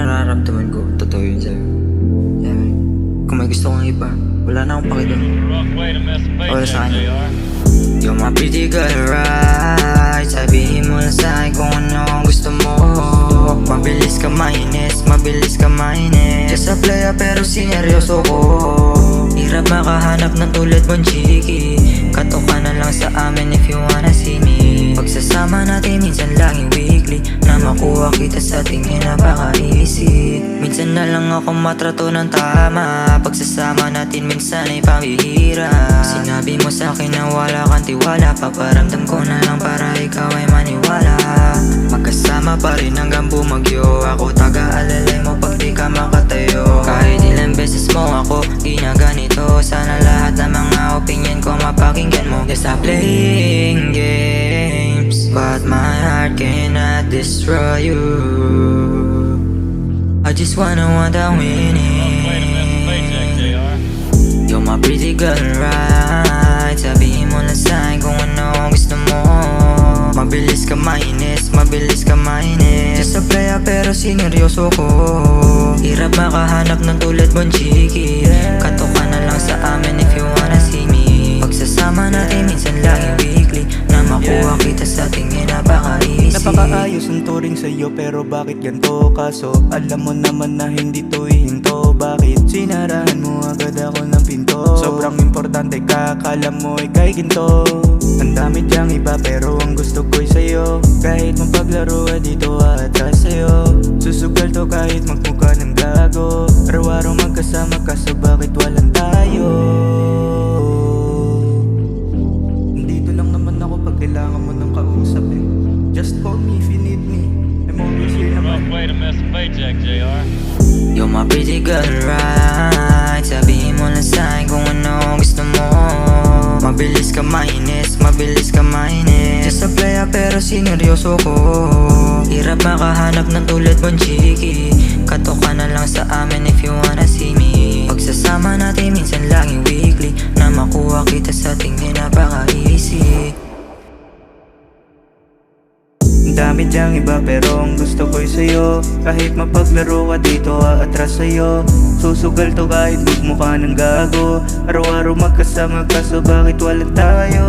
nararamdaman ko, totoo yun sa'yo. Kung may gusto kong iba, wala na akong pakialam. Wala sa kanya. You're my pretty girl, right? Sabihin mo lang sa'kin kung ano ang gusto mo. Mabilis ka mainis, mabilis ka mainis. Just a player pero sineryoso ko. Hirap makahanap ng tulad mong chiki. Katok ka na lang sa amin if you wanna see me. Pagsasama natin minsan laging weekly. Na makuha kita sa tingin napaka-easy. Minsan na lang ako matrato ng tama. Pagsasama natin minsan ay pambihira. Sinabi mo sa'kin na wala kang tiwala. Paparamdam ko na lang para ikaw ay maniwala. Magkasama pa rin hanggang bumagyo. Ako taga-alalay mo pag di ka makatayo. Kahit ilang beses mo ako ginaganito. Sana lahat ng mga opinion ko mapakinggan mo. Yes, I'm playing games, but my heart cannot destroy you. I just wanna winning. You're my pretty girl, right? Sabihin mo lang sa'kin kung ano ang gusto mo. Mabilis ka mainis, mabilis ka mainis. Just a player pero sineryoso ko. Hirap makahanap ng tulad mong chiki. Katok ka na lang sa amin if you wanna see me. Pagsasama natin minsan laging weekly. Na makuha kita sa tingin napaka-easy. Napakaayos ang turing sa'yo pero bakit ganito? Kaso alam mo naman na hindi to ihinto. Bakit sinarahan mo agad ako ng pinto? Sobrang importante ka, akala mo ika'y ginto. Ang dami diyang iba pero ang gusto ko'y sa'yo. Kahit mapaglaro ka dito atras sa'yo. Susugal to kahit magmukha ng gago. Araw-araw magkasama kaso bakit walang tayo? Nandito lang naman ako pag kailangan mo ng kausap eh. Just call me if you need me. I'm always here naman. Way to miss a paycheck, JR. You're my pretty girl, right? Sabihin mo lang sa'kin kung ano ang gusto mo. Mabilis ka mainis, mabilis ka mainis. Just a player pero sineryoso ko. Hirap makahanap ng tulad mong chiki. Katok ka na lang sa amin if you wanna see me. Pagsasama natin minsan laging weekly. Na makuha kita sa tingin napaka-easy. Ang dami diyang iba pero ang gusto ko'y sa'yo. Kahit mapaglaro ka dito atras sa'yo. Susugal to kahit magmukha ng gago. Araw-araw magkasama kaso bakit walang tayo?